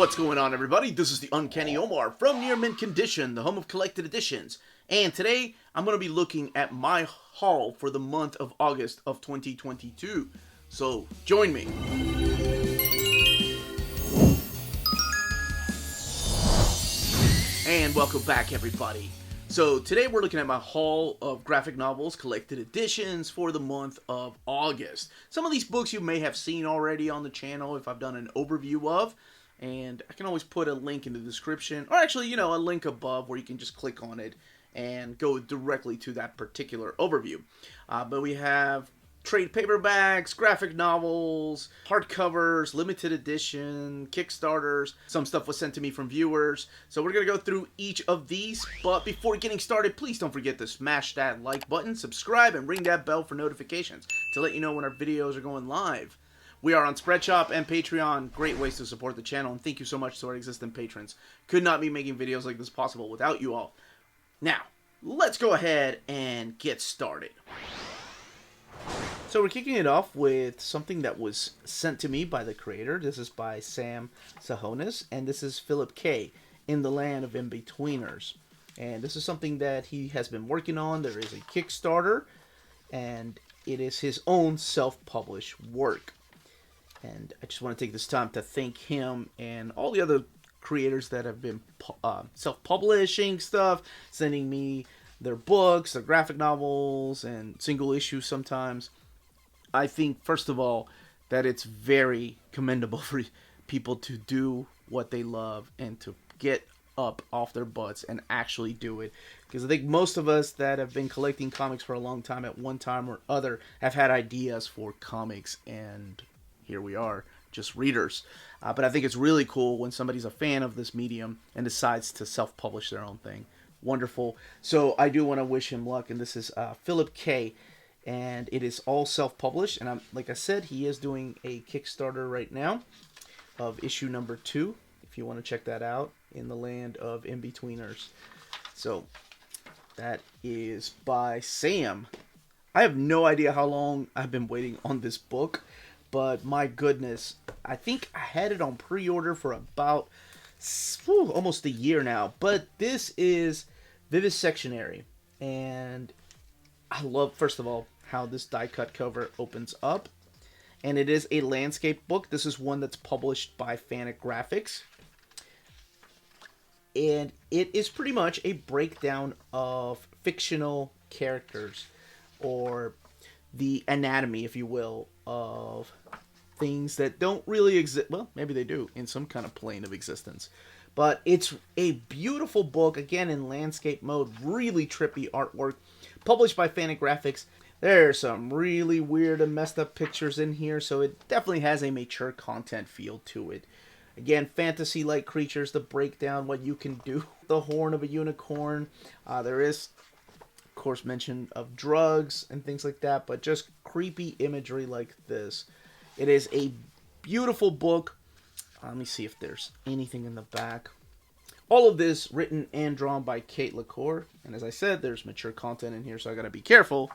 What's going on, everybody? This is the Uncanny Omar from Near Mint Condition, the home of collected editions. And today, I'm going to be looking at my haul for the month of August of 2022. So, join me. And welcome back, everybody. So, today we're looking at my haul of graphic novels, collected editions for the month of August. Some of these books you may have seen already on the channel if I've done an overview of. And I can always put a link in the description, or actually, a link above where you can just click on it and go directly to that particular overview. But we have trade paperbacks, graphic novels, hardcovers, limited edition, Kickstarters. Some stuff was sent to me from viewers. So we're going to go through each of these. But before getting started, please don't forget to smash that like button, subscribe, and ring that bell for notifications to let you know when our videos are going live. We are on Spreadshop and Patreon, great ways to support the channel, and thank you so much to our existing patrons. Could not be making videos like this possible without you all. Now, let's go ahead and get started. So we're kicking it off with something that was sent to me by the creator. This is by Sam Sahonis, and this is Philip K. in the Land of In-Betweeners. And this is something that he has been working on. There is a Kickstarter, and it is his own self-published work. And I just want to take this time to thank him and all the other creators that have been self-publishing stuff, sending me their books, their graphic novels, and single issues sometimes. I think, first of all, that it's very commendable for people to do what they love and to get up off their butts and actually do it. Because I think most of us that have been collecting comics for a long time at one time or other have had ideas for comics, and here we are, just readers. But I think it's really cool when somebody's a fan of this medium and decides to self-publish their own thing. Wonderful. So I do want to wish him luck, and this is Philip K. And it is all self-published. And like I said, he is doing a Kickstarter right now of issue number 2, if you want to check that out, in the Land of In-Betweeners. So that is by Sam. I have no idea how long I've been waiting on this book. But my goodness, I think I had it on pre-order for about almost a year now. But this is Vivisectionary. And I love, first of all, how this die-cut cover opens up. And it is a landscape book. This is one that's published by Fanatic Graphics. And it is pretty much a breakdown of fictional characters, or the anatomy, if you will, of things that don't really exist. Well, maybe they do in some kind of plane of existence. But it's a beautiful book, again in landscape mode, really trippy artwork, published by Fanatic Graphics. There's some really weird and messed up pictures in here, so it definitely has a mature content feel to it. Again, fantasy-like creatures to break down what you can do. The horn of a unicorn. There is, of course, mention of drugs and things like that, but just creepy imagery like this. It is a beautiful book. Let me see if there's anything in the back. All of this written and drawn by Kate LaCour. And as I said, there's mature content in here, so I gotta be careful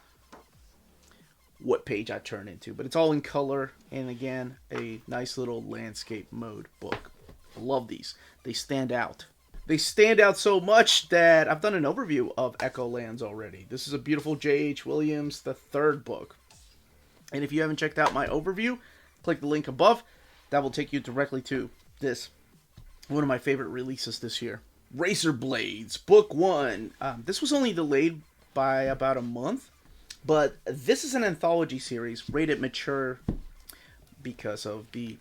what page I turn into. But it's all in color, and again, a nice little landscape mode book. I love these. They stand out. They stand out so much that I've done an overview of Echo Lands already. This is a beautiful J.H. Williams, the third book. And if you haven't checked out my overview, click the link above. That will take you directly to this. One of my favorite releases this year. Razor Blades, Book 1. This was only delayed by about a month. But this is an anthology series rated mature because of the,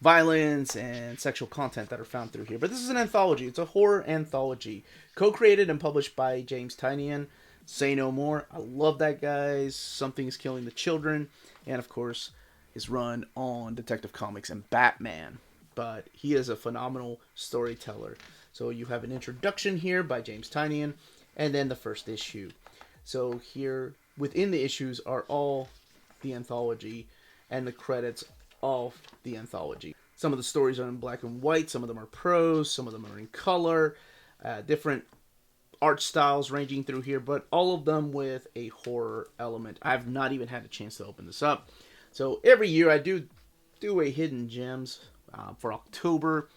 violence and sexual content that are found through here. But this is an anthology. It's a horror anthology. Co-created and published by James Tynion. Say No More. I love that, guys. Something is Killing the Children. And, of course, is run on Detective Comics and Batman. But he is a phenomenal storyteller. So you have an introduction here by James Tynion. And then the first issue. So here, within the issues, are all the anthology and the credits of the anthology. Some of the stories are in black and white, some of them are prose, some of them are in color, different art styles ranging through here, but all of them with a horror element. I've not even had a chance to open this up. So every year I do a Hidden Gems for October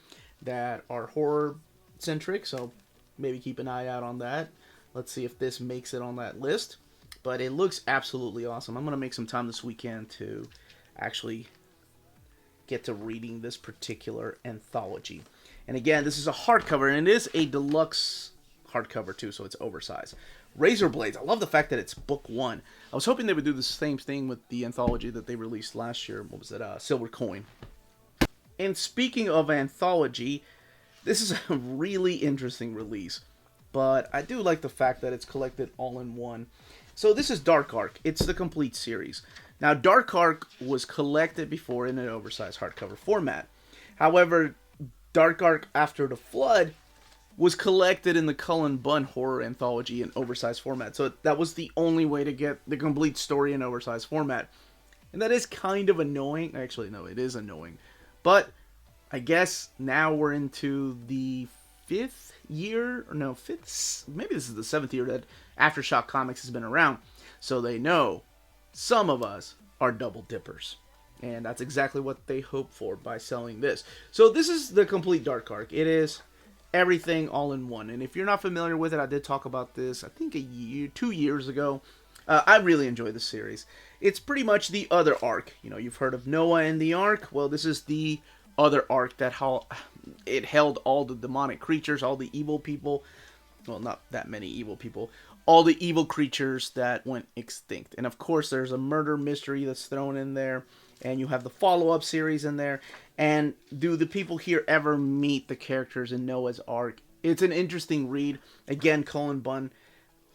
that are horror centric, so maybe keep an eye out on that. Let's see if this makes it on that list. But it looks absolutely awesome. I'm going to make some time this weekend to actually get to reading this particular anthology. And again, this is a hardcover, and it is a deluxe hardcover too, so it's oversized. Razor Blades. I love the fact that it's book one. I was hoping they would do the same thing with the anthology that they released last year. What was it? Silver Coin. And speaking of anthology, this is a really interesting release. But I do like the fact that it's collected all in one. So this is Dark Ark. It's the complete series. Now, Dark Ark was collected before in an oversized hardcover format. However, Dark Ark After the Flood was collected in the Cullen Bunn horror anthology in oversized format. So that was the only way to get the complete story in oversized format. And that is kind of annoying. Actually, no, it is annoying. But I guess now we're into the maybe this is the 7th year that Aftershock Comics has been around. So they know some of us are double dippers. And that's exactly what they hope for by selling this. So this is the complete Dark Ark. It is everything all in one. And if you're not familiar with it, I did talk about this, I think 2 years ago. I really enjoy this series. It's pretty much the other Ark. You know, you've heard of Noah and the Ark. Well, this is the other Ark that it held all the demonic creatures, all the evil people. Well, not that many evil people. All the evil creatures that went extinct. And of course, there's a murder mystery that's thrown in there. And you have the follow-up series in there. And do the people here ever meet the characters in Noah's Ark? It's an interesting read. Again, Cullen Bunn,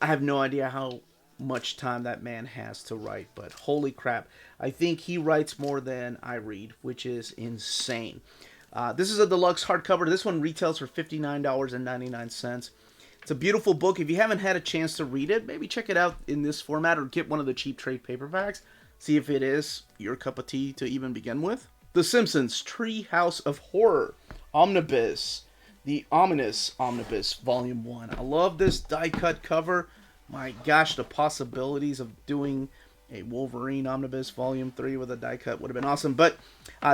I have no idea how much time that man has to write. But holy crap, I think he writes more than I read, which is insane. This is a deluxe hardcover. This one retails for $59.99. It's a beautiful book. If you haven't had a chance to read it, maybe check it out in this format or get one of the cheap trade paperbacks. See if it is your cup of tea to even begin with. The Simpsons Treehouse of Horror Omnibus. The Ominous Omnibus Volume 1. I love this die-cut cover. My gosh, the possibilities of doing a Wolverine Omnibus Volume 3 with a die-cut would have been awesome. But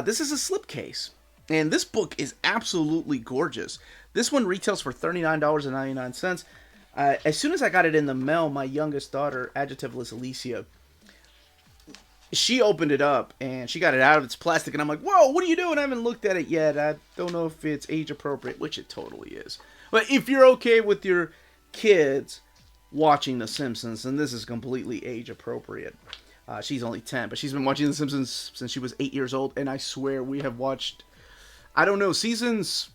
this is a slipcase. And this book is absolutely gorgeous. This one retails for $39.99. As soon as I got it in the mail, my youngest daughter, Adjectiveless Alicia, she opened it up and she got it out of its plastic. And I'm like, whoa, what are you doing? I haven't looked at it yet. I don't know if it's age appropriate, which it totally is. But if you're okay with your kids watching The Simpsons, then this is completely age appropriate. She's only 10, but she's been watching The Simpsons since she was 8 years old. And I swear we have watched, I don't know, seasons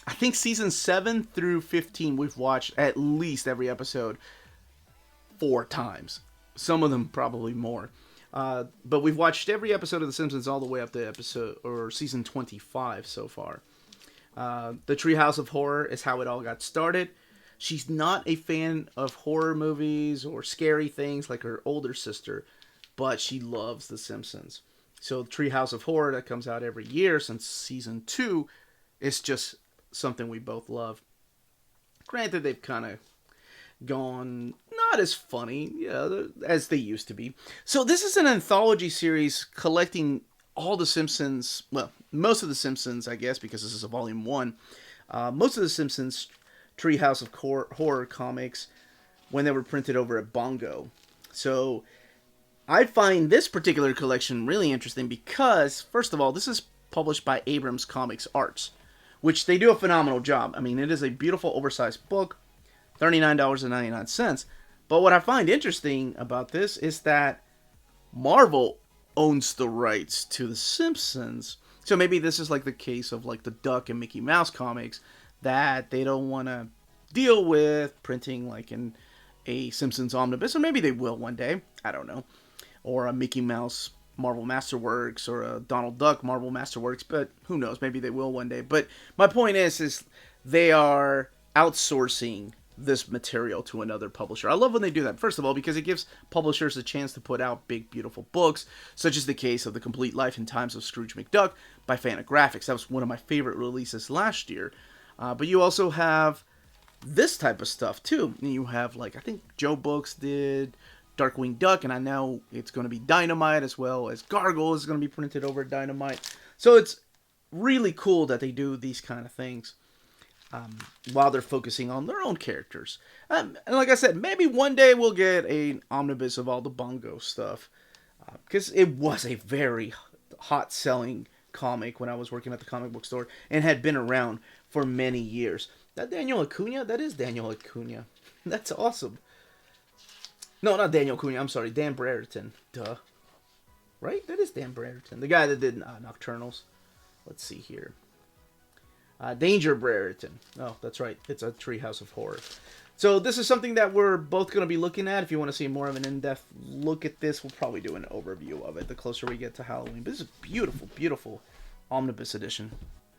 7 through 15, we've watched at least every episode 4 times. Some of them probably more. But we've watched every episode of The Simpsons all the way up to season 25 so far. The Treehouse of Horror is how it all got started. She's not a fan of horror movies or scary things like her older sister, but she loves The Simpsons. So the Treehouse of Horror that comes out every year since season 2 is just something we both love. Granted, they've kind of gone not as funny, as they used to be. So this is an anthology series collecting all the Simpsons, well, most of the Simpsons, I guess, because this is a volume 1. Most of the Simpsons Treehouse of Horror comics when they were printed over at Bongo. So I find this particular collection really interesting because, first of all, this is published by Abrams Comics Arts, which they do a phenomenal job. I mean, it is a beautiful oversized book, $39.99. But what I find interesting about this is that Marvel owns the rights to The Simpsons. So maybe this is like the case of like the Duck and Mickey Mouse comics that they don't want to deal with printing like in a Simpsons omnibus. Or maybe they will one day. I don't know. Or a Mickey Mouse Marvel Masterworks or a Donald Duck Marvel Masterworks. But who knows? Maybe they will one day. But my point is they are outsourcing this material to another publisher. I love when they do that. First of all, because it gives publishers a chance to put out big, beautiful books, such as the case of The Complete Life and Times of Scrooge McDuck by Fantagraphics. That was one of my favorite releases last year. But you also have this type of stuff, too. You have, like, I think Joe Books did Darkwing Duck, and I know it's going to be Dynamite, as well as Gargoyle is going to be printed over Dynamite. So it's really cool that they do these kind of things while they're focusing on their own characters. And like I said, maybe one day we'll get an omnibus of all the Bongo stuff. Because it was a very hot selling comic when I was working at the comic book store and had been around for many years. That Daniel Acuna? That is Daniel Acuna. That's awesome. No, not Daniel Acuna. I'm sorry. Dan Brereton. Duh. Right? That is Dan Brereton. The guy that did Nocturnals. Let's see here. Danger Brereton. Oh, that's right. It's a Treehouse of Horror. So this is something that we're both going to be looking at. If you want to see more of an in-depth look at this, we'll probably do an overview of it the closer we get to Halloween. But this is a beautiful, beautiful omnibus edition.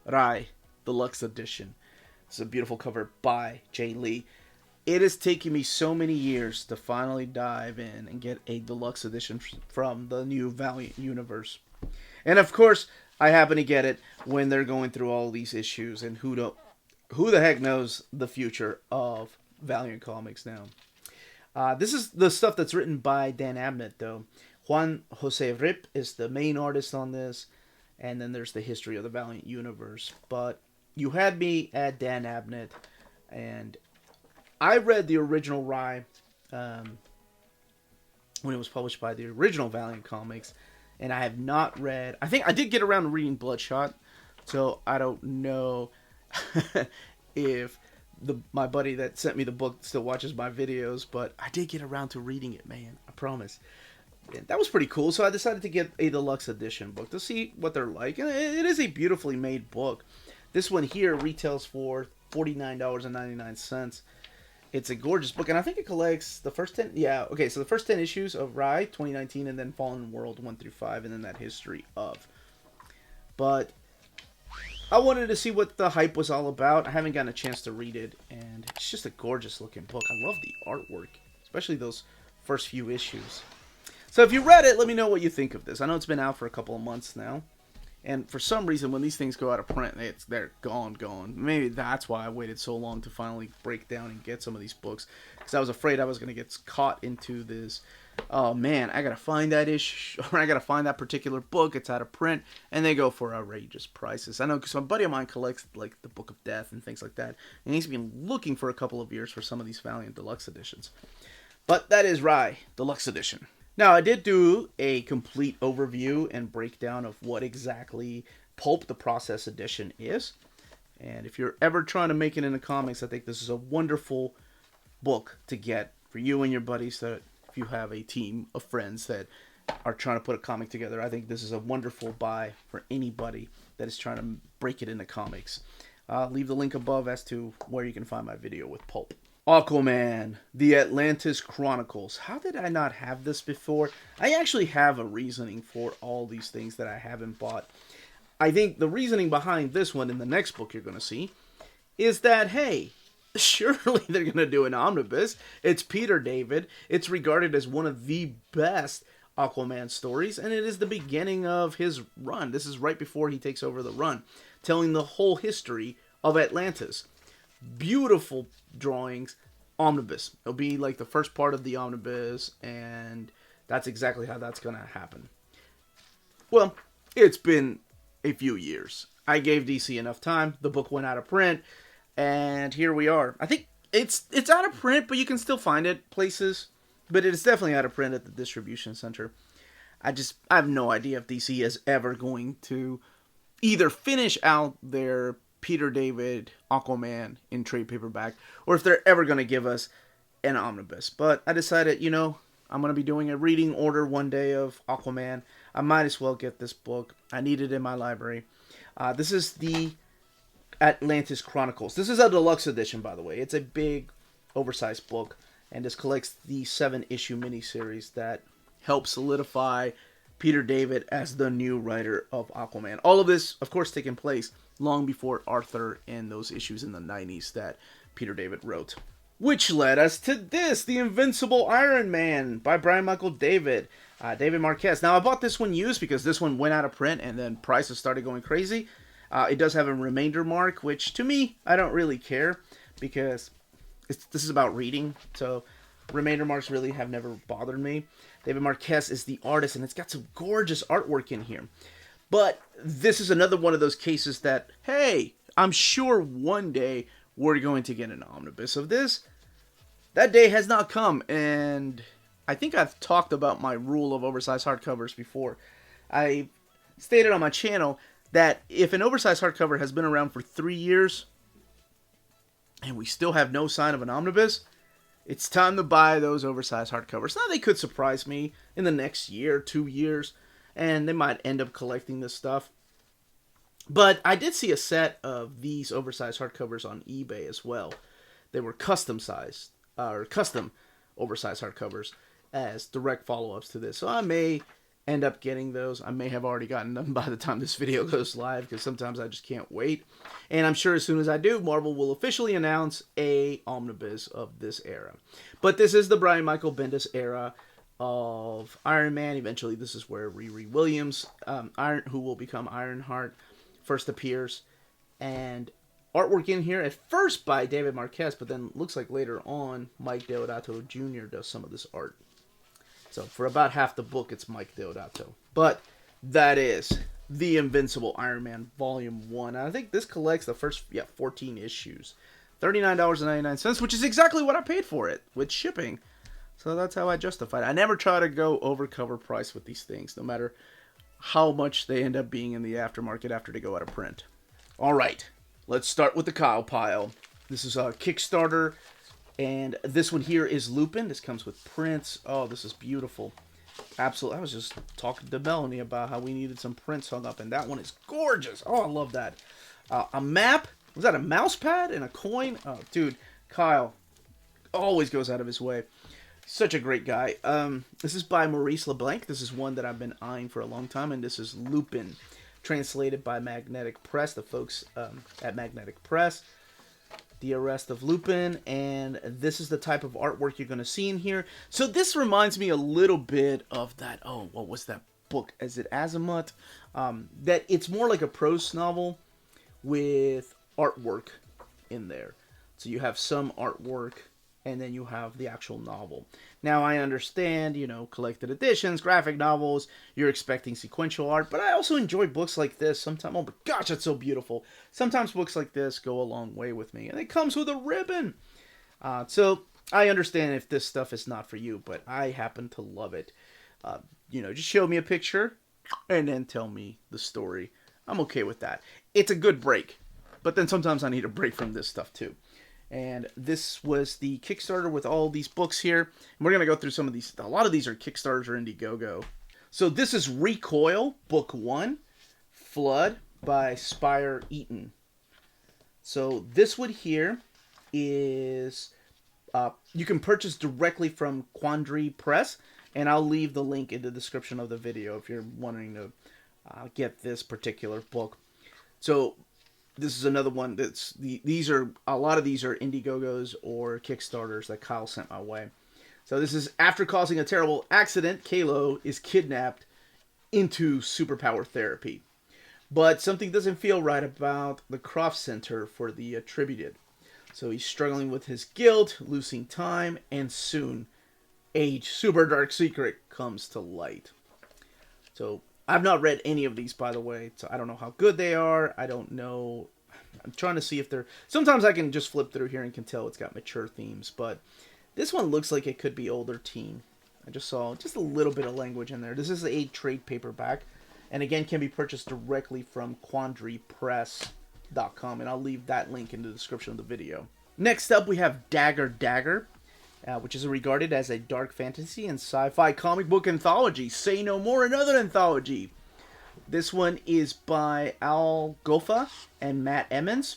Rai, deluxe edition. This is a beautiful cover by Jay Lee. It has taken me so many years to finally dive in and get a deluxe edition from the new Valiant universe. And of course, I happen to get it when they're going through all these issues, and who the heck knows the future of Valiant Comics now. This is the stuff that's written by Dan Abnett, though. Juan Jose Rip is the main artist on this, and then there's the history of the Valiant universe. But you had me at Dan Abnett, and I read the original Rai when it was published by the original Valiant Comics, and I have not read... I think I did get around to reading Bloodshot, so I don't know if... my buddy that sent me the book still watches my videos, but I did get around to reading it, man. I promise. And that was pretty cool, so I decided to get a deluxe edition book to see what they're like. And it is a beautifully made book. This one here retails for $49.99. It's a gorgeous book, and I think it collects the first 10... Yeah, okay, so the first 10 issues of Rai, 2019, and then Fallen World 1 through 5, and then that history of. But I wanted to see what the hype was all about. I haven't gotten a chance to read it, and it's just a gorgeous looking book. I love the artwork, especially those first few issues. So if you read it, let me know what you think of this. I know it's been out for a couple of months now, and for some reason, when these things go out of print, they're gone. Maybe that's why I waited so long to finally break down and get some of these books, because I was afraid I was going to get caught into this... Oh man, I gotta find that issue, or I gotta find that particular book. It's out of print, and they go for outrageous prices. I know, because a buddy of mine collects like the Book of Death and things like that, and he's been looking for a couple of years for some of these Valiant Deluxe editions. But that is Rai Deluxe Edition. Now, I did do a complete overview and breakdown of what exactly Pulp the Process Edition is, and if you're ever trying to make it into comics, I think this is a wonderful book to get for you and your buddies. That if you have a team of friends that are trying to put a comic together, I think this is a wonderful buy for anybody that is trying to break it into comics. I'll leave the link above as to where you can find my video with Pulp. Aquaman, the Atlantis Chronicles. How did I not have this before? I actually have a reasoning for all these things that I haven't bought. I think the reasoning behind this one in the next book you're going to see is that, hey, surely they're going to do an omnibus. It's Peter David. It's regarded as one of the best Aquaman stories, and it is the beginning of his run. This is right before he takes over the run, telling the whole history of Atlantis. Beautiful drawings, omnibus. It'll be like the first part of the omnibus, and that's exactly how that's going to happen. Well, it's been a few years. I gave DC enough time. The book went out of print, and here we are. I think it's out of print, but you can still find it places. But it is definitely out of print at the distribution center. I have no idea if DC is ever going to either finish out their Peter David Aquaman in trade paperback, or if they're ever going to give us an omnibus. But I decided, I'm going to be doing a reading order one day of Aquaman. I might as well get this book. I need it in my library. This is the Atlantis Chronicles. This is a deluxe edition, by the way. It's a big, oversized book, and this collects the 7-issue miniseries that helps solidify Peter David as the new writer of Aquaman. All of this, of course, taking place long before Arthur and those issues in the 90s that Peter David wrote. Which led us to this, The Invincible Iron Man by Brian Michael David. David Marquez. Now, I bought this one used because this one went out of print and then prices started going crazy. It does have a remainder mark, which to me, I don't really care because this is about reading. So remainder marks really have never bothered me. David Marquez is the artist, and it's got some gorgeous artwork in here. But this is another one of those cases that, hey, I'm sure one day we're going to get an omnibus of this. That day has not come, and I think I've talked about my rule of oversized hardcovers before. I stated on my channel that if an oversized hardcover has been around for 3 years and we still have no sign of an omnibus, it's time to buy those oversized hardcovers. Now, they could surprise me in the next year, 2 years, and they might end up collecting this stuff. But I did see a set of these oversized hardcovers on eBay as well. They were custom sized, or custom oversized hardcovers as direct follow-ups to this. So I may end up getting those. I may have already gotten them by the time this video goes live, because sometimes I just can't wait. And I'm sure as soon as I do, Marvel will officially announce a omnibus of this era. But this is the Brian Michael Bendis era of Iron Man. Eventually, this is where Riri Williams, who will become Ironheart, first appears. And artwork in here, at first by David Marquez, but then looks like later on, Mike Deodato Jr. does some of this art. So for about half the book, it's Mike Deodato. But that is The Invincible Iron Man Volume 1. And I think this collects the first 14 issues. $39.99, which is exactly what I paid for it with shipping. So that's how I justified it. I never try to go over cover price with these things, no matter how much they end up being in the aftermarket after they go out of print. All right, let's start with the Kyle pile. This is a Kickstarter. And this one here is Lupin. This comes with prints. Oh, this is beautiful. Absolutely. I was just talking to Melanie about how we needed some prints hung up, and that one is gorgeous. Oh, I love that. A map. Was that a mouse pad and a coin? Oh, dude. Kyle always goes out of his way. Such a great guy. This is by Maurice LeBlanc. This is one that I've been eyeing for a long time, and this is Lupin, translated by Magnetic Press, the folks at Magnetic Press. The Arrest of Lupin, and this is the type of artwork you're going to see in here. So this reminds me a little bit of that, what was that book? Is it Azimuth? That it's more like a prose novel with artwork in there. So you have some artwork, and then you have the actual novel. Now, I understand, collected editions, graphic novels, you're expecting sequential art, but I also enjoy books like this. Sometimes, oh my gosh, that's so beautiful. Sometimes books like this go a long way with me, and it comes with a ribbon. So I understand if this stuff is not for you, but I happen to love it. Just show me a picture, and then tell me the story. I'm okay with that. It's a good break, but then sometimes I need a break from this stuff too. And this was the Kickstarter with all these books here. And we're going to go through some of these. A lot of these are Kickstarters or Indiegogo. So this is Recoil, Book 1, Flood by Spire Eaton. So this one here is, you can purchase directly from Quandary Press. And I'll leave the link in the description of the video if you're wanting to get this particular book. So this is another one that's a lot of these are Indiegogos or Kickstarters that Kyle sent my way. So this is after causing a terrible accident, Kalo is kidnapped into superpower therapy. But something doesn't feel right about the Croft Center for the Attributed. So he's struggling with his guilt, losing time, and soon a super dark secret comes to light. So I've not read any of these, by the way, so I don't know how good they are. I don't know. I'm trying to see if they're... Sometimes I can just flip through here and can tell it's got mature themes, but this one looks like it could be older teen. I just saw just a little bit of language in there. This is a trade paperback, and again, can be purchased directly from QuandaryPress.com, and I'll leave that link in the description of the video. Next up, we have Dagger, which is regarded as a dark fantasy and sci-fi comic book anthology. Say No More, another anthology. This one is by Al Gofa and Matt Emmons,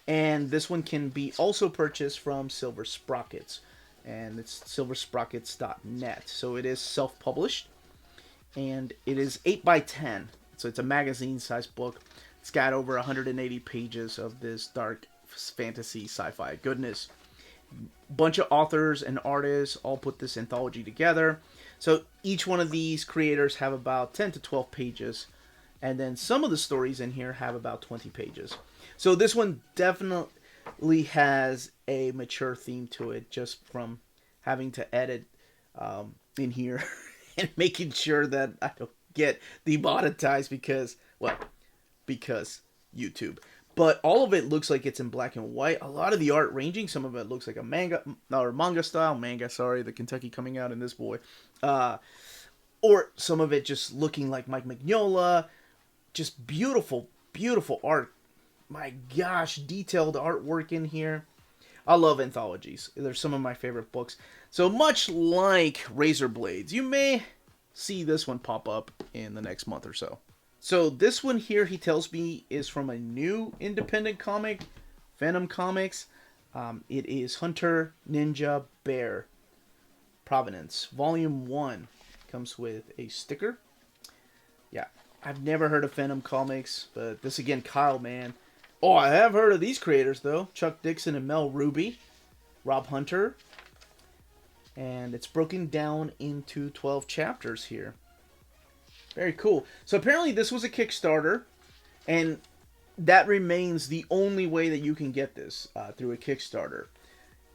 and this one can be also purchased from Silver Sprockets, and it's silversprockets.net. So it is self-published, and it is 8x10, so it's a magazine-sized book. It's got over 180 pages of this dark fantasy sci-fi goodness. Bunch of authors and artists all put this anthology together. So each one of these creators have about 10 to 12 pages. And then some of the stories in here have about 20 pages. So this one definitely has a mature theme to it, just from having to edit in here and making sure that I don't get demonetized because, well, because YouTube. But all of it looks like it's in black and white. A lot of the art ranging, some of it looks like a manga style. Sorry, the Kentucky coming out in this boy. Or some of it just looking like Mike Mignola. Just beautiful, beautiful art. My gosh, detailed artwork in here. I love anthologies. They're some of my favorite books. So much like Razor Blades, you may see this one pop up in the next month or so. So this one here, he tells me, is from a new independent comic, Venom Comics. It is Hunter Ninja Bear Provenance, Volume 1. Comes with a sticker. Yeah, I've never heard of Venom Comics, but this again, Kyle, man. Oh, I have heard of these creators, though. Chuck Dixon and Mel Ruby. Rob Hunter. And it's broken down into 12 chapters here. Very cool. So apparently this was a Kickstarter. And that remains the only way that you can get this, through a Kickstarter.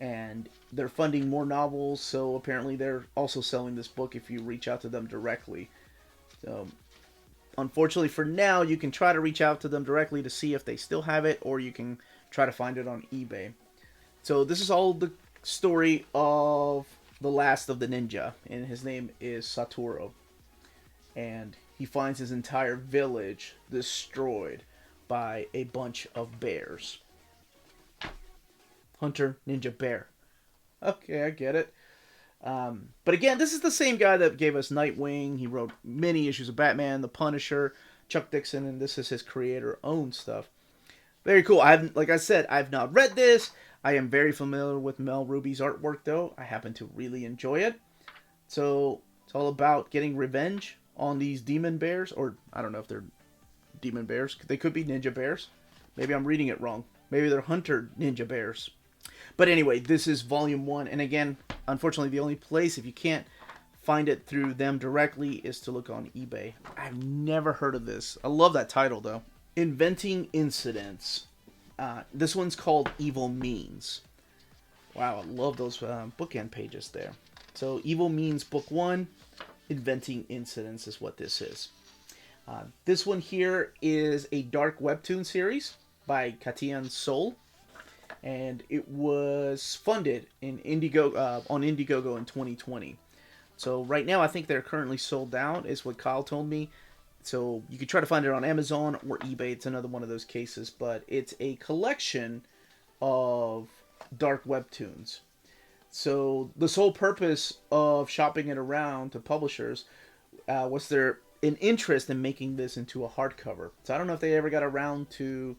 And they're funding more novels, so apparently they're also selling this book if you reach out to them directly. So unfortunately for now, you can try to reach out to them directly to see if they still have it, or you can try to find it on eBay. So this is all the story of the last of the ninja, and his name is Satoru. And he finds his entire village destroyed by a bunch of bears. Hunter Ninja Bear. Okay, I get it. But again, this is the same guy that gave us Nightwing. He wrote many issues of Batman, The Punisher, Chuck Dixon, and this is his creator-owned stuff. Very cool. Like I said, I've not read this. I am very familiar with Mel Ruby's artwork, though. I happen to really enjoy it. So it's all about getting revenge on these demon bears, or I don't know if they're demon bears. They could be ninja bears. Maybe I'm reading it wrong. Maybe they're hunter ninja bears. But anyway, this is Volume 1. And again, unfortunately, the only place, if you can't find it through them directly, is to look on eBay. I've never heard of this. I love that title, though. Inventing Incidents. This one's called Evil Means. Wow, I love those bookend pages there. So, Evil Means Book 1, Inventing Incidents is what this is. This one here is a dark webtoon series by Katian Soul. And it was funded in on Indiegogo in 2020. So right now I think they're currently sold out, is what Kyle told me. So you could try to find it on Amazon or eBay. It's another one of those cases. But it's a collection of dark webtoons. So the sole purpose of shopping it around to publishers was there an interest in making this into a hardcover. So I don't know if they ever got around to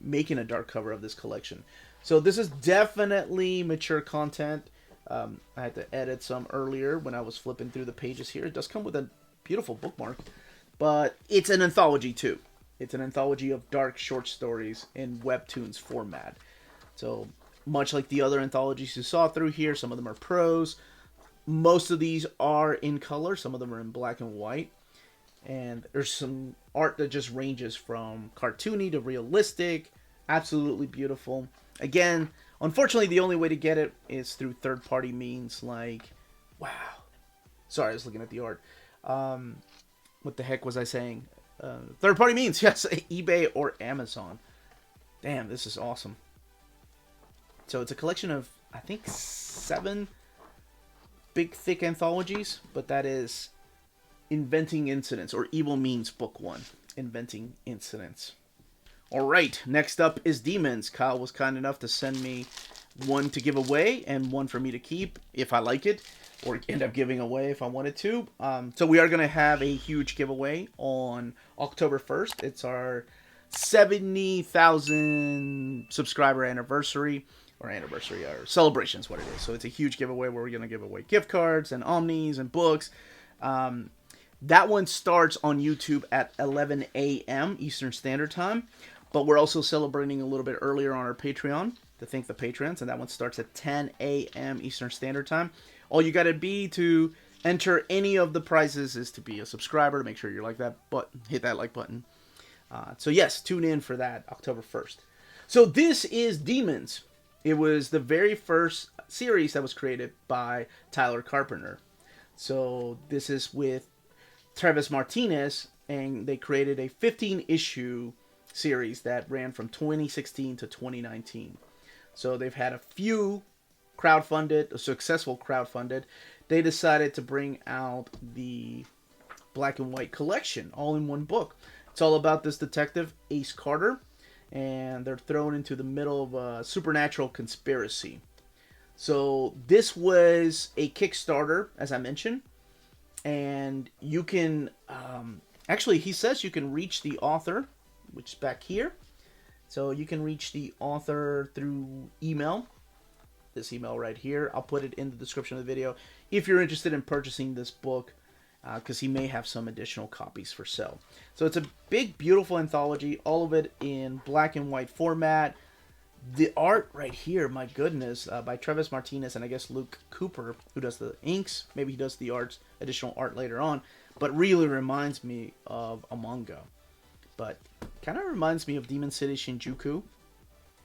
making a dark cover of this collection. So this is definitely mature content. I had to edit some earlier when I was flipping through the pages here. It does come with a beautiful bookmark, but it's an anthology too. It's an anthology of dark short stories in webtoons format. So much like the other anthologies you saw through here, some of them are prose. Most of these are in color. Some of them are in black and white. And there's some art that just ranges from cartoony to realistic. Absolutely beautiful. Again, unfortunately, the only way to get it is through third-party means like... Wow. Sorry, I was looking at the art. What the heck was I saying? Third-party means, yes. eBay or Amazon. Damn, this is awesome. So it's a collection of, I think, 7 big, thick anthologies. But that is... Inventing Incidents, or Evil Means Book 1. Inventing Incidents. Alright, next up is Demons. Kyle was kind enough to send me one to give away and one for me to keep if I like it, or end up giving away if I wanted to. So we are going to have a huge giveaway on October 1st. It's our 70,000 subscriber anniversary. Or celebration is what it is. So it's a huge giveaway where we're going to give away gift cards and omnis and books. That one starts on YouTube at 11 a.m. Eastern Standard Time. But we're also celebrating a little bit earlier on our Patreon to thank the patrons. And that one starts at 10 a.m. Eastern Standard Time. All you got to be to enter any of the prizes is to be a subscriber. To make sure you like that button, hit that like button. So yes, tune in for that October 1st. So this is Demons. It was the very first series that was created by Tyler Carpenter. So this is with Travis Martinez, and they created a 15-issue series that ran from 2016 to 2019. So they've had a few successful crowdfunded. They decided to bring out the black and white collection all in one book. It's all about this detective, Ace Carter, and they're thrown into the middle of a supernatural conspiracy. So this was a Kickstarter, as I mentioned, and you can, actually he says you can reach the author, which is back here. So you can reach the author through email, this email right here. I'll put it in the description of the video if you're interested in purchasing this book, because he may have some additional copies for sale. So it's a big, beautiful anthology, all of it in black and white format. The art right here, my goodness, by Travis Martinez and I guess Luke Cooper, who does the inks. Maybe he does the additional art later on, but really reminds me of a manga. But kind of reminds me of Demon City Shinjuku,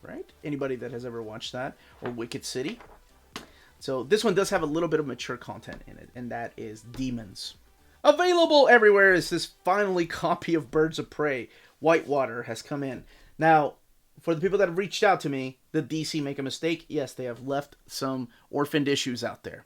right? Anybody that has ever watched that, or Wicked City. So this one does have a little bit of mature content in it, and that is demons. Available everywhere is this finally copy of Birds of Prey. Whitewater has come in. Now, for the people that have reached out to me, did DC make a mistake? Yes, they have left some orphaned issues out there.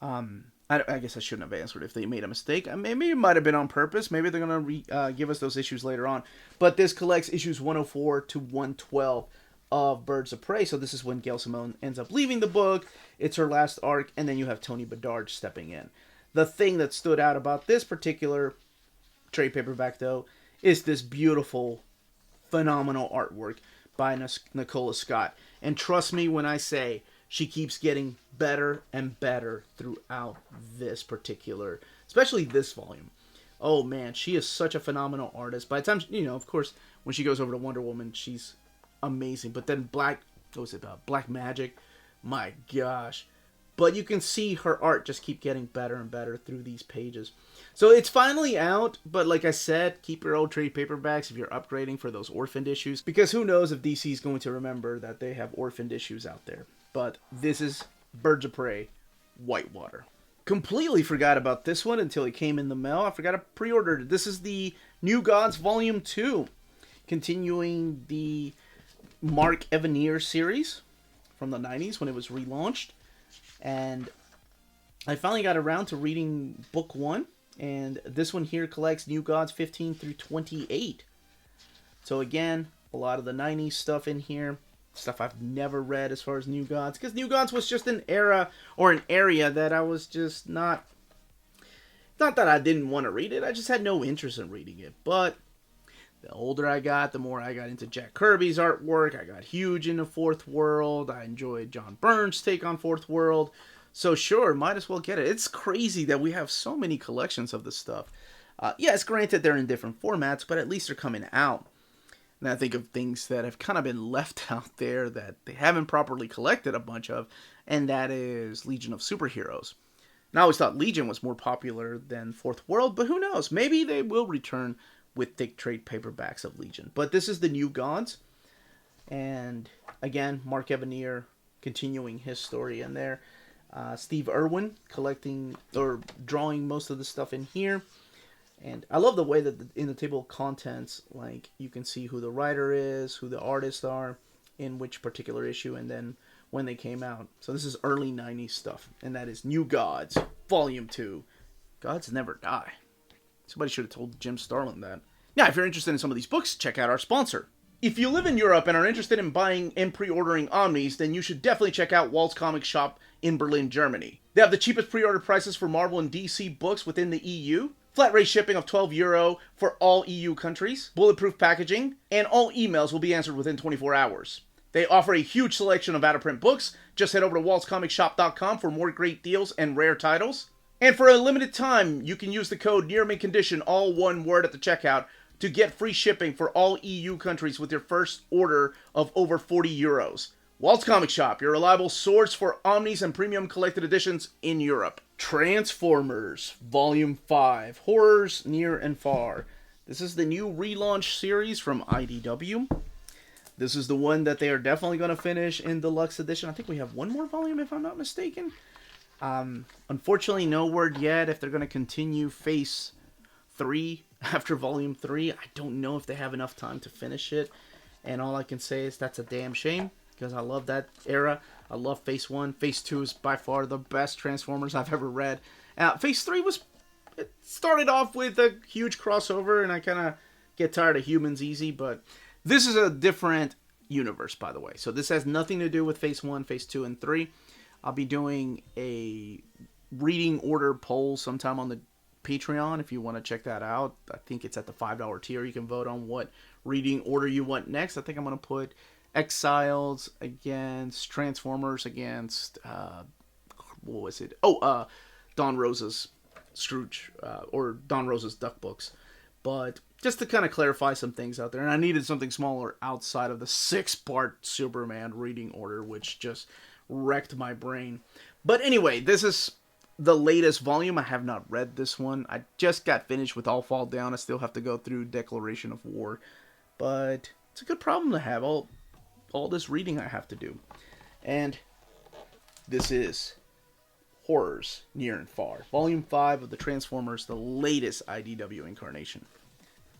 I guess I shouldn't have answered if they made a mistake. Maybe it might have been on purpose. Maybe they're going to give us those issues later on. But this collects issues 104 to 112 of Birds of Prey. So this is when Gail Simone ends up leaving the book. It's her last arc. And then you have Tony Bedard stepping in. The thing that stood out about this particular trade paperback, though, is this beautiful, phenomenal artwork by Nicola Scott. And trust me when I say she keeps getting better and better throughout this particular, especially this volume. Oh man, she is such a phenomenal artist. By the time, of course, when she goes over to Wonder Woman, she's amazing. But then Black Magic, my gosh. But you can see her art just keep getting better and better through these pages. So it's finally out, but like I said, keep your old trade paperbacks if you're upgrading for those orphaned issues. Because who knows if DC is going to remember that they have orphaned issues out there. But this is Birds of Prey, Whitewater. Completely forgot about this one until it came in the mail. I forgot to pre-order it. This is the New Gods Volume 2. Continuing the Mark Evanier series from the 90s when it was relaunched. And I finally got around to reading book 1. And this one here collects New Gods 15 through 28. So again, a lot of the 90s stuff in here. Stuff I've never read as far as New Gods. Because New Gods was just an era or an area that I was just not... Not that I didn't want to read it. I just had no interest in reading it. But the older I got, the more I got into Jack Kirby's artwork. I got huge into Fourth World. I enjoyed John Byrne's take on Fourth World. So sure, might as well get it. It's crazy that we have so many collections of this stuff. Yes, granted they're in different formats, but at least they're coming out. And I think of things that have kind of been left out there that they haven't properly collected a bunch of, and that is Legion of Superheroes. And I always thought Legion was more popular than Fourth World, but who knows? Maybe they will return with thick trade paperbacks of Legion. But this is the New Gods. And again, Mark Evanier continuing his story in there. Steve Irwin collecting or drawing most of the stuff in here. And I love the way that in the table of contents, like you can see who the writer is, who the artists are, in which particular issue, and then when they came out. So this is early 90s stuff. And that is New Gods, Volume 2. Gods never die. Somebody should have told Jim Starlin that. Now, if you're interested in some of these books, check out our sponsor. If you live in Europe and are interested in buying and pre-ordering Omnis, then you should definitely check out Walt's Comic Shop in Berlin, Germany. They have the cheapest pre-order prices for Marvel and DC books within the EU, flat rate shipping of €12 for all EU countries, bulletproof packaging, and all emails will be answered within 24 hours. They offer a huge selection of out-of-print books. Just head over to waltzcomicshop.com for more great deals and rare titles. And for a limited time, you can use the code NEARMINTCON, all one word at the checkout, to get free shipping for all EU countries with your first order of over €40. Walt's Comic Shop, your reliable source for Omnis and premium collected editions in Europe. Transformers, Volume 5, Horrors Near and Far. This is the new relaunch series from IDW. This is the one that they are definitely going to finish in deluxe edition. I think we have one more volume if I'm not mistaken. Unfortunately, no word yet if they're going to continue Face 3 after Volume 3. I don't know if they have enough time to finish it. And all I can say is that's a damn shame, because I love that era. I love Phase 1. Phase 2 is by far the best Transformers I've ever read. Phase 3 it started off with a huge crossover, and I kind of get tired of humans easy, but this is a different universe, by the way. So this has nothing to do with Phase 1, Phase 2, and 3. I'll be doing a reading order poll sometime on the Patreon if you want to check that out. I think it's at the $5 tier. You can vote on what reading order you want next. I think I'm going to put Exiles against Transformers against what was it? Don Rosa's Scrooge or Don Rosa's Duck Books. But just to kind of clarify some things out there, and I needed something smaller outside of the 6-part Superman reading order, which just wrecked my brain. But anyway, this is the latest volume. I have not read this one. I just got finished with All Fall Down. I still have to go through Declaration of War. But it's a good problem to have, all this reading I have to do. And this is Horrors Near and Far, Volume 5 of the Transformers, the latest IDW incarnation.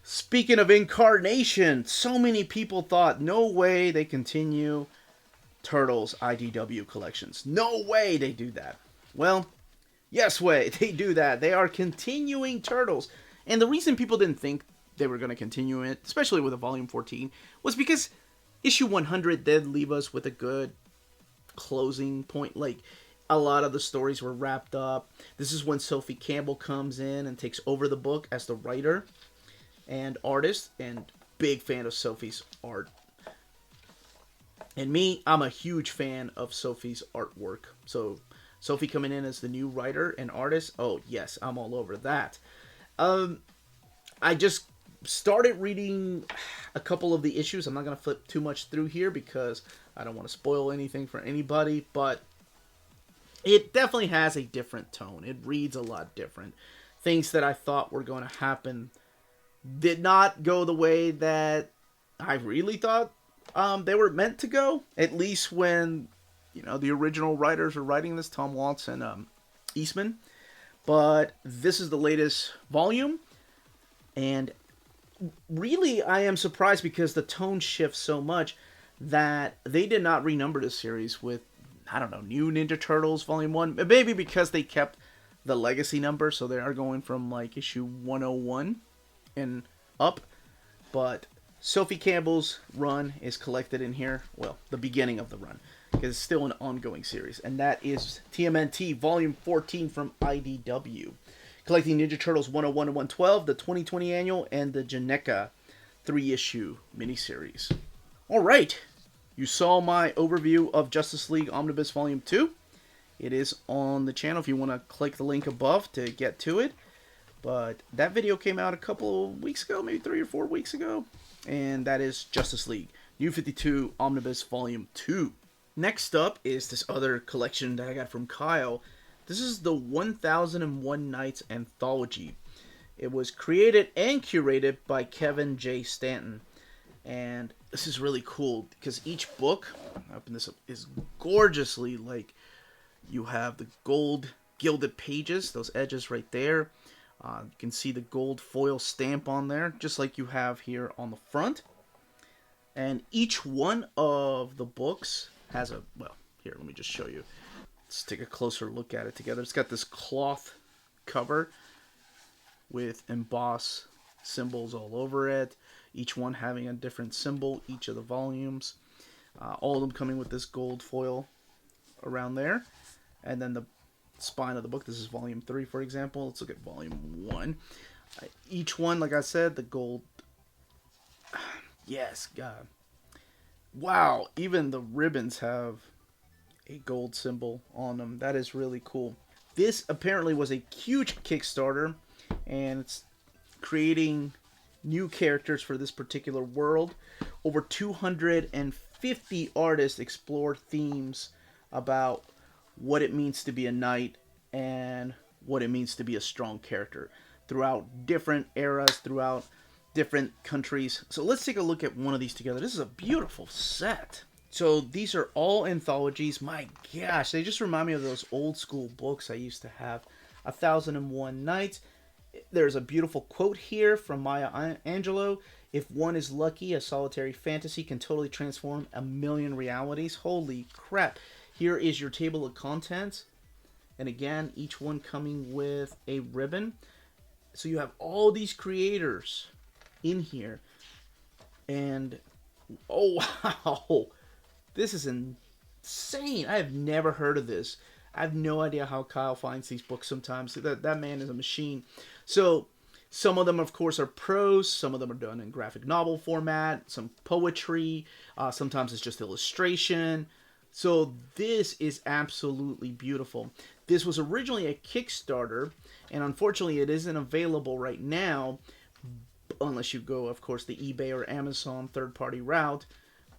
Speaking of incarnation, so many people thought, no way they continue Turtles IDW collections. No way they do that. Well, yes way, they do that. They are continuing Turtles. And the reason people didn't think they were going to continue it, especially with a Volume 14, was because issue 100 did leave us with a good closing point. Like, a lot of the stories were wrapped up. This is when Sophie Campbell comes in and takes over the book as the writer and artist, and big fan of Sophie's art. And me, I'm a huge fan of Sophie's artwork. So, Sophie coming in as the new writer and artist, oh yes, I'm all over that. I just started reading a couple of the issues. I'm not going to flip too much through here because I don't want to spoil anything for anybody, but it definitely has a different tone. It reads a lot different. Things that I thought were going to happen did not go the way that I really thought they were meant to go. At least when, the original writers were writing this, Tom Waltz and Eastman. But this is the latest volume. And really, I am surprised because the tone shifts so much that they did not renumber this series with, New Ninja Turtles Volume 1. Maybe because they kept the legacy number, so they are going from, issue 101 and up. But Sophie Campbell's run is collected in here. Well, the beginning of the run, because it's still an ongoing series. And that is TMNT Volume 14 from IDW. Collecting Ninja Turtles 101 and 112, the 2020 annual, and the Janeca 3-issue miniseries. Alright, you saw my overview of Justice League Omnibus Volume 2. It is on the channel if you want to click the link above to get to it. But that video came out a couple of weeks ago, maybe 3 or 4 weeks ago. And that is Justice League New 52 Omnibus Volume 2. Next up is this other collection that I got from Kyle. This is the 1001 Nights Anthology. It was created and curated by Kevin J. Stanton. And this is really cool because each book, I'll open this up, is gorgeously, you have the gold gilded pages, those edges right there. You can see the gold foil stamp on there, just like you have here on the front. And each one of the books has here, let me just show you. Let's take a closer look at it together. It's got this cloth cover with embossed symbols all over it. Each one having a different symbol, each of the volumes. All of them coming with this gold foil around there. And then the spine of the book. This is Volume 3, for example. Let's look at Volume 1. Each one, like I said, the gold... Yes, God. Wow, even the ribbons have a gold symbol on them. That is really cool. This apparently was a huge Kickstarter, and it's creating new characters for this particular world. Over 250 artists explore themes about what it means to be a knight and what it means to be a strong character throughout different eras, throughout different countries. So let's take a look at one of these together. This is a beautiful set. So these are all anthologies. My gosh, they just remind me of those old school books I used to have. 1001 Nights. There's a beautiful quote here from Maya Angelou. If one is lucky, a solitary fantasy can totally transform a million realities. Holy crap. Here is your table of contents. And again, each one coming with a ribbon. So you have all these creators in here. And, oh wow. This is insane. I have never heard of this. I have no idea how Kyle finds these books sometimes. That man is a machine. So some of them, of course, are prose. Some of them are done in graphic novel format. Some poetry. Sometimes it's just illustration. So this is absolutely beautiful. This was originally a Kickstarter, and unfortunately it isn't available right now, unless you go, of course, the eBay or Amazon third-party route.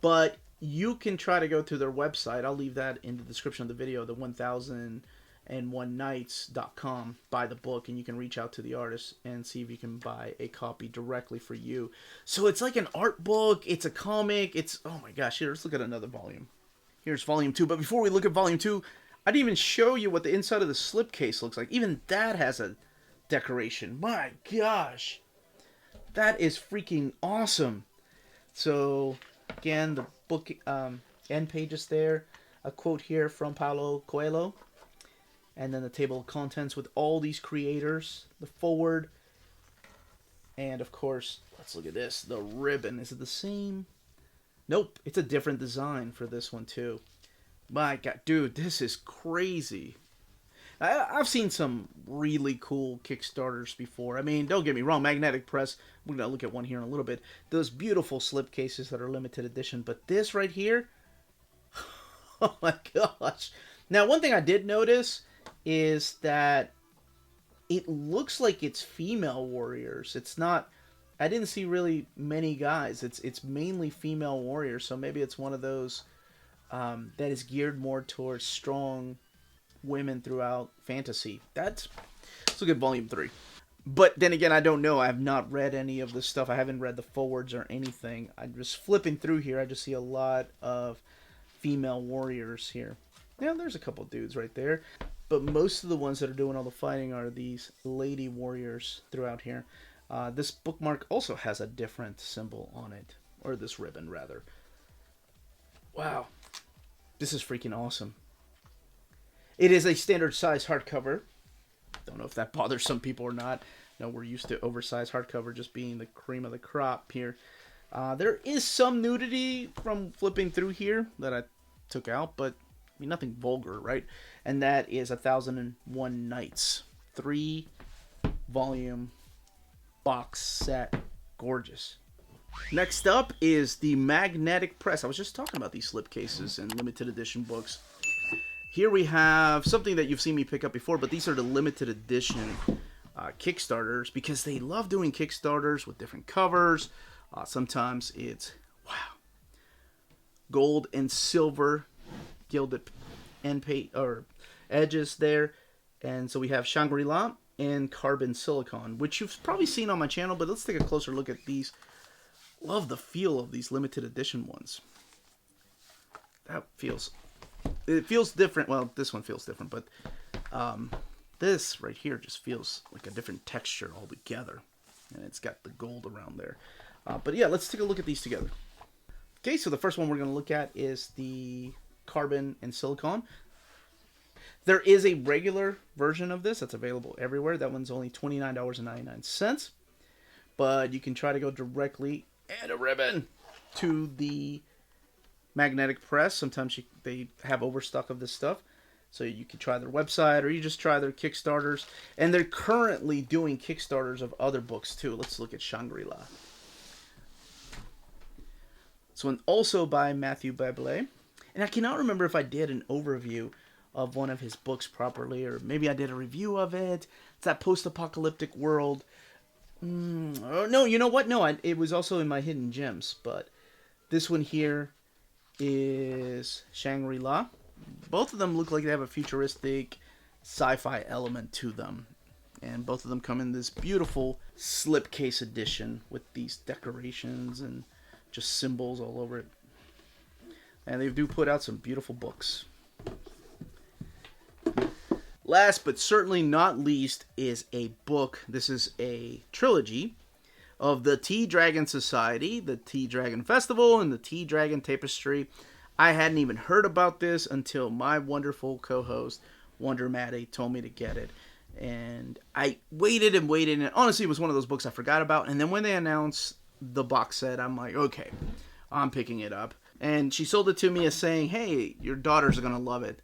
But you can try to go to their website. I'll leave that in the description of the video, the 1001nights.com. Buy the book, and you can reach out to the artist and see if you can buy a copy directly for you. So it's like an art book. It's a comic. It's, oh my gosh, here, let's look at another volume. Here's volume 2. But before we look at volume 2, I didn't even show you what the inside of the slipcase looks like. Even that has a decoration. My gosh. That is freaking awesome. So, again, the book end pages there. A quote here from Paulo Coelho. And then the table of contents with all these creators. The forward. And, of course, let's look at this. The ribbon. Is it the same? Nope. It's a different design for this one, too. My God. Dude, this is crazy. I've seen some really cool Kickstarters before. I mean, don't get me wrong, Magnetic Press, we're going to look at one here in a little bit. Those beautiful slipcases that are limited edition. But this right here, oh my gosh. Now, one thing I did notice is that it looks like it's female warriors. It's not, I didn't see really many guys. It's mainly female warriors, so maybe it's one of those that is geared more towards strong women throughout fantasy. Let's look at volume 3. But then again, I don't know. I have not read any of this stuff. I haven't read the forwards or anything. I'm just flipping through here. I just see a lot of female warriors here. Yeah, there's a couple dudes right there. But most of the ones that are doing all the fighting are these lady warriors throughout here. This bookmark also has a different symbol on it. Or this ribbon, rather. Wow. This is freaking awesome. It is a standard size hardcover. Don't know if that bothers some people or not. No, we're used to oversized hardcover just being the cream of the crop here. There is some nudity from flipping through here that I took out, but I mean, nothing vulgar, right? And that is 1001 Nights. 3-volume box set. Gorgeous. Next up is the Magnetic Press. I was just talking about these slipcases and limited edition books. Here we have something that you've seen me pick up before, but these are the limited edition Kickstarters, because they love doing Kickstarters with different covers. Sometimes it's, wow, gold and silver gilded edges there. And so we have Shangri-La and Carbon Silicon, which you've probably seen on my channel, but let's take a closer look at these. Love the feel of these limited edition ones. It feels different. Well, this one feels different, but this right here just feels like a different texture altogether. And it's got the gold around there. But yeah, let's take a look at these together. Okay, so the first one we're going to look at is the Carbon and Silicon. There is a regular version of this that's available everywhere. That one's only $29.99. But you can try to go directly, and a ribbon, to the Magnetic Press. Sometimes they have overstock of this stuff, so you can try their website, or you just try their Kickstarters. And they're currently doing Kickstarters of other books too. Let's look at Shangri-La. This one also by Matthew Bablé, and I cannot remember if I did an overview of one of his books properly, or maybe I did a review of it. It's that post-apocalyptic world. No, you know what? No, it was also in my hidden gems, but this one here is Shangri-La. Both of them look like they have a futuristic sci-fi element to them. And both of them come in this beautiful slipcase edition with these decorations and just symbols all over it. And they do put out some beautiful books. last but certainly not least is a book. This is a trilogy of the Tea Dragon Society, the Tea Dragon Festival, and the Tea Dragon Tapestry. I hadn't even heard about this until my wonderful co-host, Wonder Maddie, told me to get it. And I waited and waited, and honestly, it was one of those books I forgot about. And then when they announced the box set, I'm like, okay, I'm picking it up. And she sold it to me as saying, hey, your daughters are going to love it.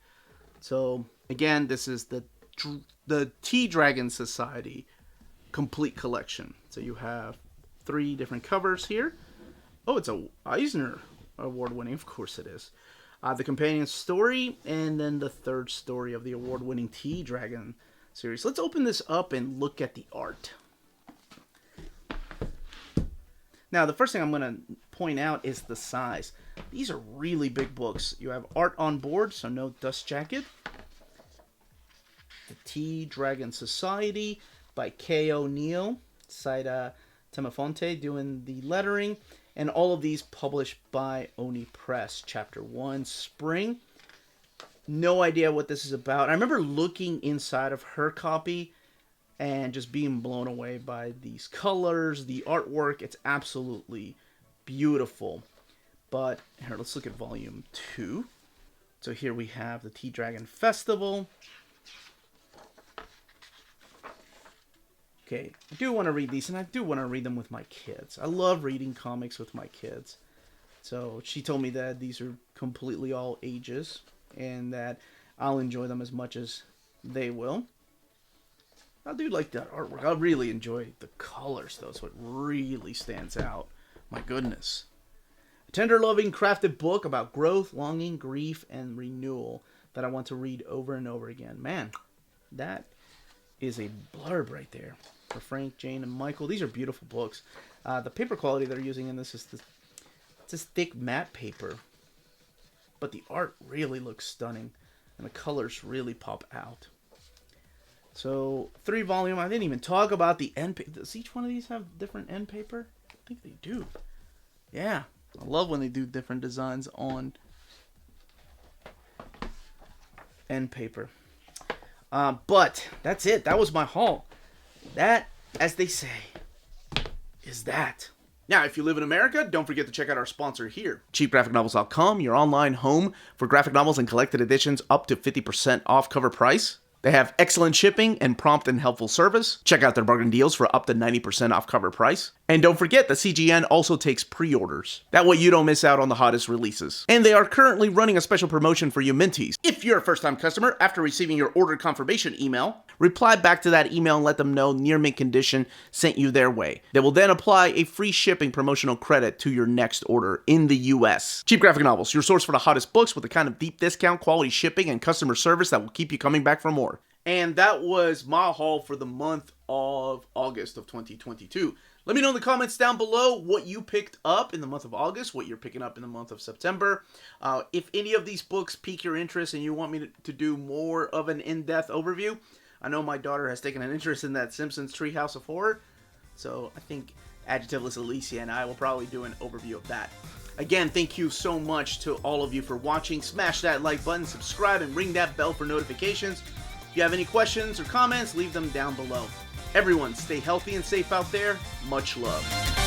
So, again, this is the Tea Dragon Society complete collection. So you have 3 different covers here. Oh, it's a Eisner award-winning. Of course it is. The companion story, and then the 3rd story of the award-winning Tea Dragon series. Let's open this up and look at the art. Now, the first thing I'm going to point out is the size. These are really big books. You have art on board, so no dust jacket. The Tea Dragon Society by Kay O'Neill. Saida Temafonte doing the lettering. And all of these published by Oni Press. Chapter 1, Spring. No idea what this is about. I remember looking inside of her copy and just being blown away by these colors, the artwork. It's absolutely beautiful. But here, let's look at volume 2. So here we have the Tea Dragon Festival. Okay, I do want to read these, and I do want to read them with my kids. I love reading comics with my kids. So she told me that these are completely all ages, and that I'll enjoy them as much as they will. I do like that artwork. I really enjoy the colors, though. So it really stands out. My goodness. A tender, loving, crafted book about growth, longing, grief, and renewal that I want to read over and over again. Man, that is a blurb right there for Frank, Jane, and Michael. These are beautiful books. The paper quality they're using in this is this thick matte paper. But the art really looks stunning. And the colors really pop out. So, 3 volume. I didn't even talk about the end paper. Does each one of these have different end paper? I think they do. Yeah. I love when they do different designs on end paper. But that's it. That was my haul. That, as they say, is that. Now, if you live in America, don't forget to check out our sponsor here, cheapgraphicnovels.com, your online home for graphic novels and collected editions up to 50% off cover price. They have excellent shipping and prompt and helpful service. Check out their bargain deals for up to 90% off cover price. And don't forget that CGN also takes pre-orders. That way you don't miss out on the hottest releases. And they are currently running a special promotion for you Minties. If you're a first-time customer, after receiving your order confirmation email, reply back to that email and let them know Near Mint Condition sent you their way. They will then apply a free shipping promotional credit to your next order in the US. Cheap Graphic Novels, your source for the hottest books with the kind of deep discount, quality shipping, and customer service that will keep you coming back for more. And that was my haul for the month of August of 2022. Let me know in the comments down below what you picked up in the month of August, what you're picking up in the month of September. If any of these books pique your interest and you want me to do more of an in-depth overview, I know my daughter has taken an interest in that Simpsons Treehouse of Horror, so I think Adjectiveless Alicia and I will probably do an overview of that. Again, thank you so much to all of you for watching. Smash that like button, subscribe, and ring that bell for notifications. If you have any questions or comments, leave them down below. Everyone, stay healthy and safe out there. Much love.